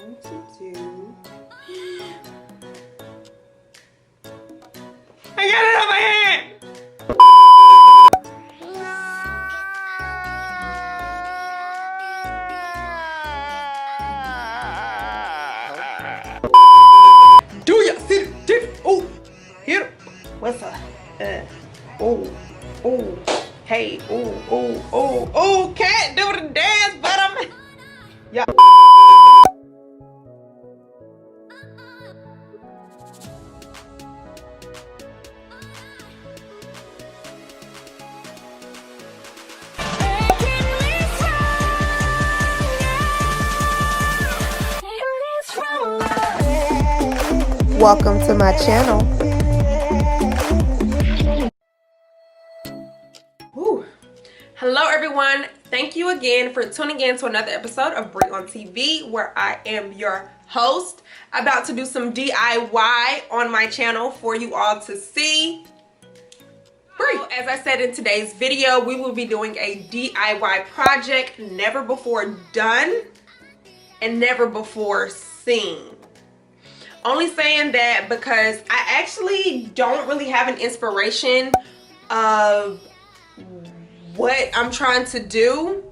going to do... I got it on my hand! Do ya see the dick? Oh, here. What's up? Oh, hey, oh, can't do the dance, but I'm. Yeah. Welcome to my channel. Woo. Hello everyone, thank you again for tuning in to another episode of Bri on TV, where I am your host, about to do some DIY on my channel for you all to see. Bri. As I said in today's video, we will be doing a DIY project never before done and never before seen. Only saying that because I actually don't really have an inspiration of what I'm trying to do.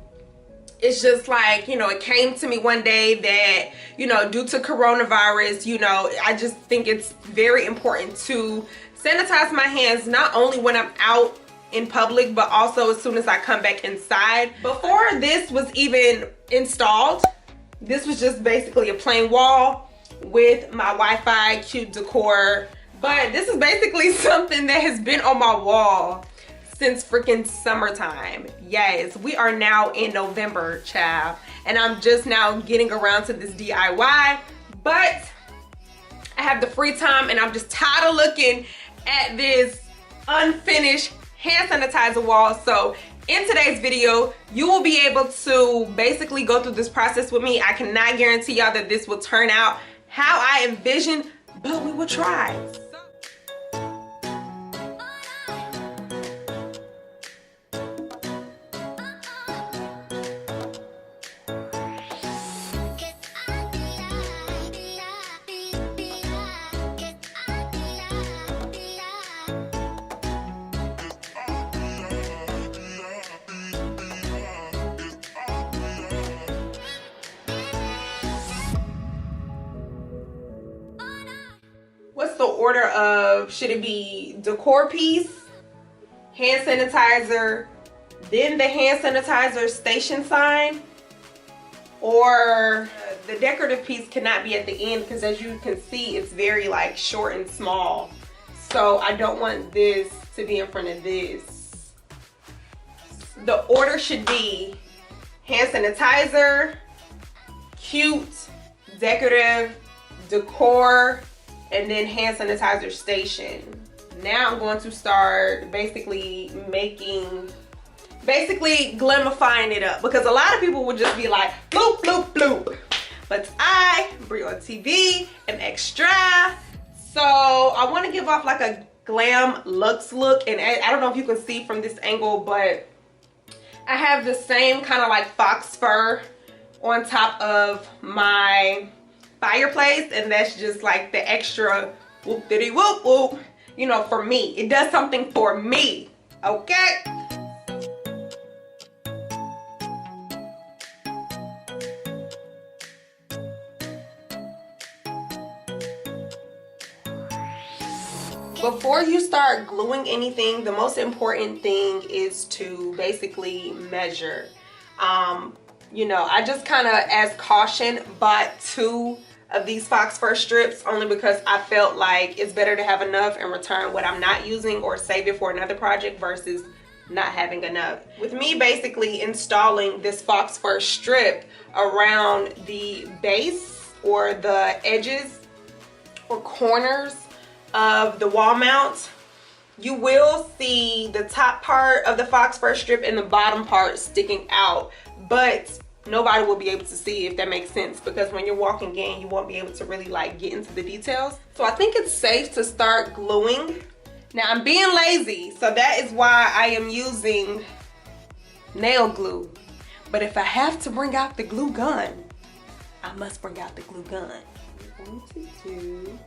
It's just like, you know, it came to me one day that, you know, due to coronavirus, you know, I just think it's very important to sanitize my hands, not only when I'm out in public, but also as soon as I come back inside. Before this was even installed, this was just basically a plain wall with my Wi-Fi cute decor, but this is basically something that has been on my wall since freaking summertime. Yes, we are now in November, child, and I'm just now getting around to this DIY, but I have the free time and I'm just tired of looking at this unfinished hand sanitizer wall. So in today's video, you will be able to basically go through this process with me. I cannot guarantee y'all that this will turn out how I envision, but we will try. What's the order of, should it be decor piece, hand sanitizer, then the hand sanitizer station sign, or the decorative piece cannot be at the end because as you can see, it's very like short and small. So I don't want this to be in front of this. The order should be hand sanitizer, cute, decorative, decor, and then hand sanitizer station. Now I'm going to start basically glamifying it up, because a lot of people would just be like bloop bloop bloop, but I, Bri on TV, am extra. So I want to give off like a Glam Luxe look, and I don't know if you can see from this angle, but I have the same kind of like fox fur on top of my fireplace, and that's just like the extra whoop diddy whoop whoop, you know, for me. It does something for me, okay? Before you start gluing anything, the most important thing is to basically measure. You know, I just kind of, as caution, bought 2 of these fox fur strips only because I felt like it's better to have enough and return what I'm not using or save it for another project versus not having enough. With me basically installing this fox fur strip around the base or the edges or corners of the wall mount, you will see the top part of the fox fur strip and the bottom part sticking out, but nobody will be able to see, if that makes sense, because when you're walking in, you won't be able to really like get into the details. So I think it's safe to start gluing. Now I'm being lazy, so that is why I am using nail glue. But if I have to bring out the glue gun, I must bring out the glue gun. We're going to do...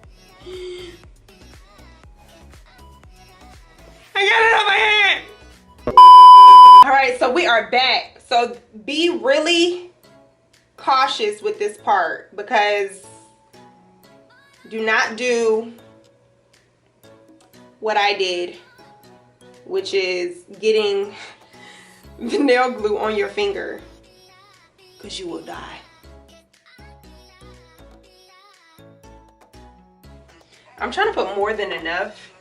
I got it on my hand! All right, so we are back. So be really cautious with this part, because do not do what I did, which is getting the nail glue on your finger, because you will die. I'm trying to put more than enough,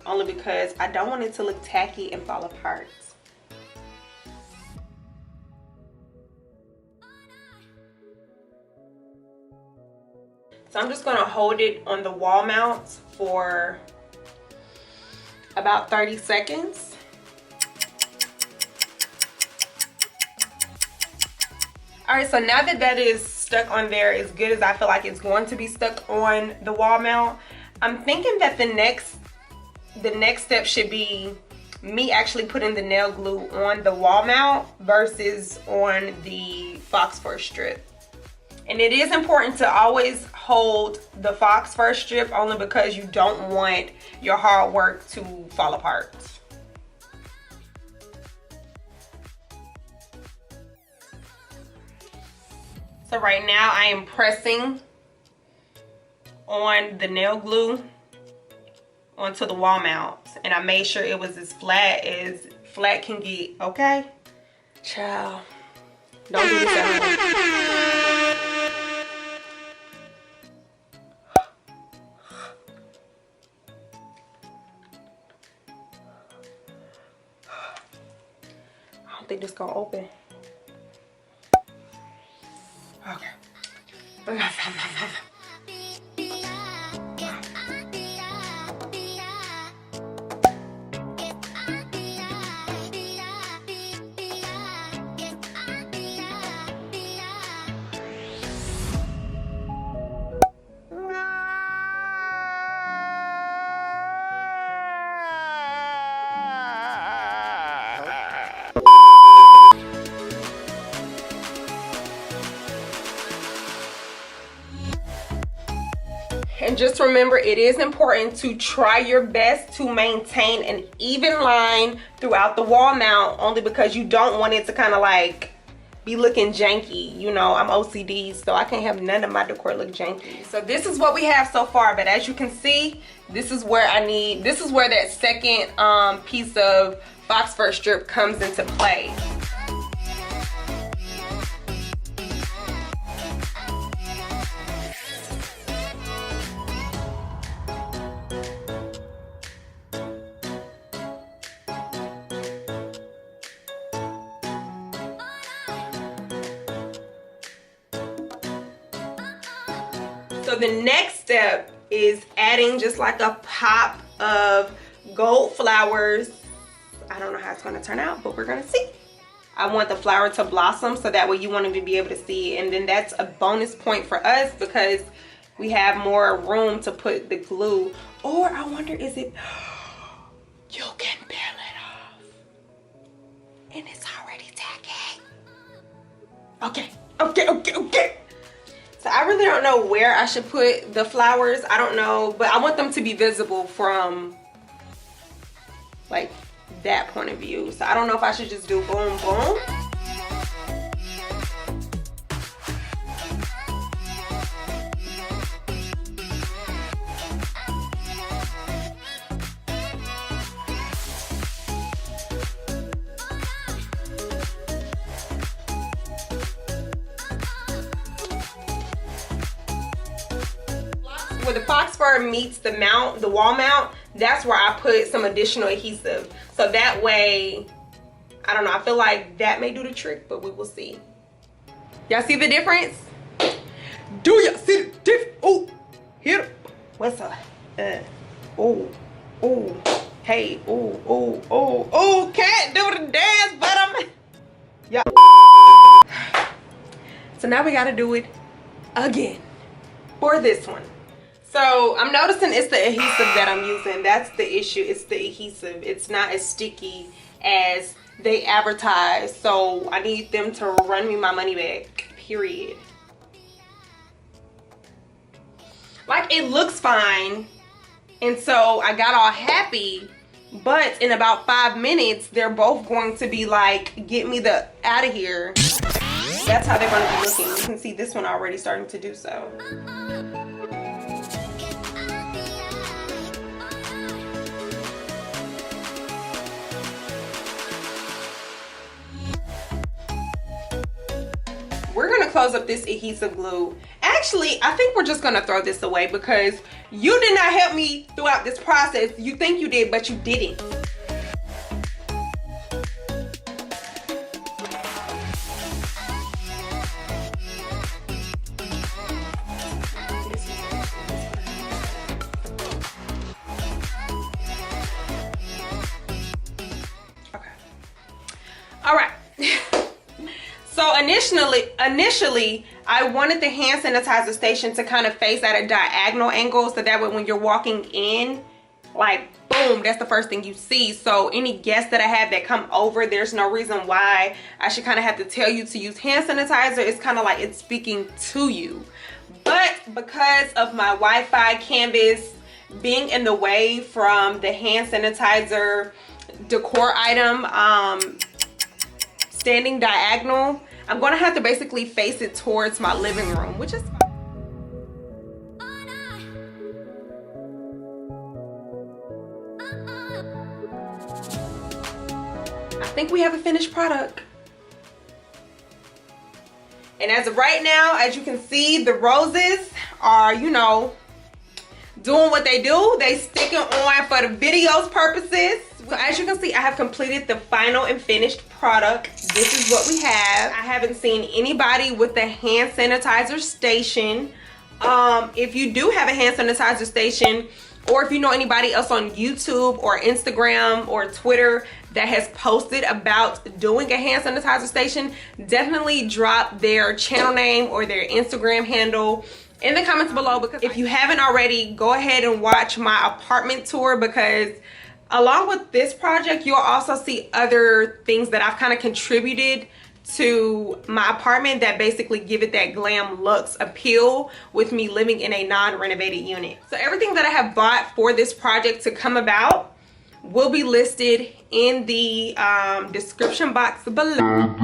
only because I don't want it to look tacky and fall apart. So I'm just gonna hold it on the wall mount for about 30 seconds. All right, so now that that is stuck on there as good as I feel like it's going to be stuck on the wall mount, I'm thinking that the next step should be me actually putting the nail glue on the wall mount versus on the Fox Fur strip. And it is important to always hold the Fox Fur strip, only because you don't want your hard work to fall apart. So right now I am pressing on the nail glue onto the wall mount, and I made sure it was as flat can get, okay? Child, don't do this at home. I don't think this gonna open. Okay. And just remember, it is important to try your best to maintain an even line throughout the wall mount, only because you don't want it to kind of like be looking janky. You know, I'm OCD, so I can't have none of my decor look janky. So this is what we have so far, but as you can see, this is where that second piece of Fox Fur strip comes into play. So the next step is adding just like a pop of gold flowers. I don't know how it's going to turn out, but we're going to see. I want the flower to blossom, so that way you want to be able to see it. And then that's a bonus point for us, because we have more room to put the glue. Or I wonder, is it, you can peel it off and it's already tacky. Okay. So I really don't know where I should put the flowers. I don't know, but I want them to be visible from like that point of view. So I don't know if I should just do boom, boom. Where the Fox Fur meets the mount, the wall mount, that's where I put some additional adhesive. So that way, I don't know, I feel like that may do the trick, but we will see. Y'all see the difference? Do y'all see the difference? Oh, here. What's up? Oh, hey, oh, can't do the dance, but I'm, yeah. So now we gotta do it again for this one. So I'm noticing it's the adhesive that I'm using. That's the issue. It's the adhesive. It's not as sticky as they advertise. So I need them to run me my money back, period. Like, it looks fine. And so I got all happy. But in about 5 minutes, they're both going to be like, get me the out of here. That's how they're going to be looking. You can see this one already starting to do so. We're going to close up this adhesive glue. Actually, I think we're just going to throw this away because you did not help me throughout this process. You think you did, but you didn't. Okay. All right. So initially, I wanted the hand sanitizer station to kind of face at a diagonal angle so that way when you're walking in, like, boom, that's the first thing you see. So any guests that I have that come over, there's no reason why I should kind of have to tell you to use hand sanitizer. It's kind of like it's speaking to you. But because of my Wi-Fi canvas being in the way from the hand sanitizer decor item, standing diagonal, I'm gonna have to basically face it towards my living room, which is fine. I think we have a finished product. And as of right now, as you can see, the roses are, you know, doing what they do. They sticking on for the video's purposes. So as you can see, I have completed the final and finished product. This is what we have. I haven't seen anybody with the hand sanitizer station. If you do have a hand sanitizer station, or if you know anybody else on YouTube or Instagram or Twitter that has posted about doing a hand sanitizer station, definitely drop their channel name or their Instagram handle in the comments below, because if you haven't already, go ahead and watch my apartment tour, because along with this project, you'll also see other things that I've kind of contributed to my apartment that basically give it that glam luxe appeal with me living in a non-renovated unit. So everything that I have bought for this project to come about will be listed in the description box below.